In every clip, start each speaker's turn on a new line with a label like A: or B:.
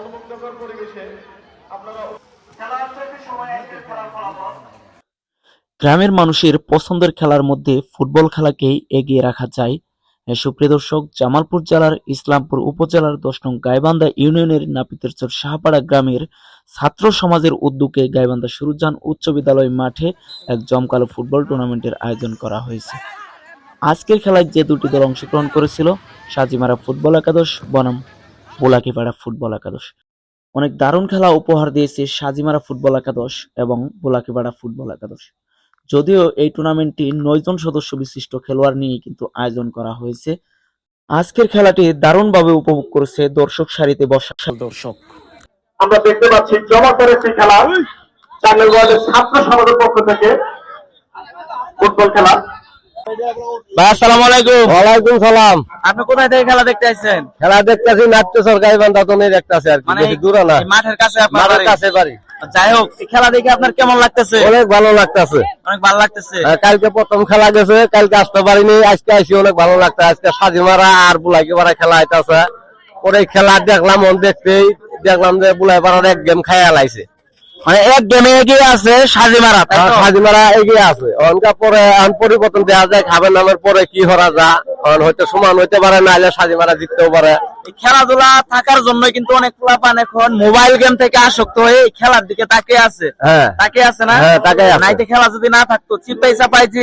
A: মনোমুগ্ধকর পরিবেশে আপনারা খেলা হচ্ছে একটি সময় একটি খেলার ফলাফল।
B: গ্রামের মানুষের পছন্দের খেলার মধ্যে ফুটবল খেলাকেই এগিয়ে রাখা যায়। সুপ্রিয় দর্শক, জামালপুর জেলার ইসলামপুর উপজেলার 10 নং গাইবান্ধা ইউনিয়নের নাপিতেরচর শাহপাড়া গ্রামের ছাত্র সমাজের উদ্যোগে গাইবান্ধা সুরুজ্জান উচ্চ বিদ্যালয় মাঠে এক জমকালো ফুটবল টুর্নামেন্টের আয়োজন করা হয়েছে। আজকের খেলায় যে দুটি দল অংশগ্রহণ করেছিল, সাজিমারা ফুটবল একাদশ বনাম বোলাকিপাড়া ফুটবল একাদশ। অনেক দারুণ খেলা উপহার দিয়েছে সাজিমারা ফুটবল একাদশ এবং বোলাকিপাড়া ফুটবল একাদশ। যদিও এই টুর্নামেন্টটি 9 জন সদস্য বিশিষ্ট খেলোয়াড় নিয়ে কিন্তু আয়োজন করা হয়েছে। আজকের খেলাটি দারুণভাবে উপভোগ করেছে দর্শক সারিতে বসা দর্শক।
A: আমরা দেখতে পাচ্ছি চমৎকার একটি খেলা, টাঙ্গাইল ওয়ার্ডের ছাত্র সমাজের পক্ষ থেকে ফুটবল খেলা।
B: ভাই আসসালামু আলাইকুম।
C: ওয়ালাইকুম সালাম।
B: আপনি কোথায় থেকে খেলা দেখতে আসছেন?
C: খেলা দেখতেছি নাট্যচর গাইবান্ধা তো দেখতেছি আর কি,
B: মানে
C: বেশি দূরে না,
B: এই মাঠের কাছে আপনার
C: মাঠের
B: বাড়ি?
C: কাছে বাড়ি।
B: যাই হোক, এই খেলা দেখে আপনার কেমন লাগতেছে?
C: অনেক ভালো লাগতেছে।
B: অনেক ভালো লাগতেছে।
C: কালকে প্রথম খেলা গেছে, কালকে আসতে পারিনি, আজকে আসি অনেক ভালো লাগছে। আজকে সাজিমারা আর বুলাইপাড়া খেলা হইতাছে। পরে খেলা দেখলাম, দেখলাম যে বুলাইপাড়ার এক গেম খাইয়া লাইছে,
B: মানে এক গেমে এগিয়ে আছে সাজিমারা, তাই তো?
C: সাজিমারা এগিয়ে আছে। অনকা পরে পরিবর্তন দেওয়া যায়, খাবার নামের পরে কি করা যায়, হয়তো সমান হইতে পারে, নাহলে সাজিমারা জিততেও পারে।
B: এই খেলাধুলা থাকার জন্য কিন্তু অনেক পোলাপান এখন মোবাইল গেম থেকে আসক্ত হয়ে এই খেলার দিকে তাকিয়ে আছে।
C: হ্যাঁ,
B: তাকিয়ে আছে না?
C: হ্যাঁ, তাকিয়ে আছে।
B: নাইটে খেলা যদি না থাকতো, চিপাই চাপাই যে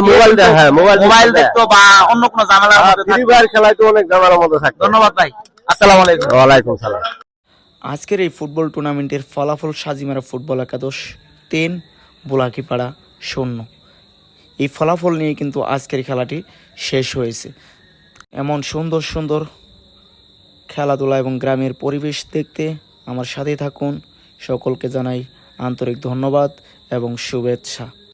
C: মোবাইল দেয়, হ্যাঁ,
B: মোবাইল দেখতো বা অন্য কোনো ঝামেলার মধ্যে
C: ফ্রি
B: থাকতো।
C: ফায়ার খেলায় তো অনেক ঝামেলার মধ্যে থাকে।
B: ধন্যবাদ ভাই, আসসালামু আলাইকুম।
C: ওয়ালাইকুম সালাম।
B: আজকের এই ফুটবল টুর্নামেন্টের ফলাফল: সাজিমারা ফুটবল একাদশ 10, বোলাকিপাড়া 0। এই ফলাফল নিয়ে কিন্তু আজকের খেলাটি শেষ হয়েছে। এমন সুন্দর সুন্দর খেলাধুলা এবং গ্রামের পরিবেশ দেখতে আমার সাথেই থাকুন। সকলকে জানাই আন্তরিক ধন্যবাদ এবং শুভেচ্ছা।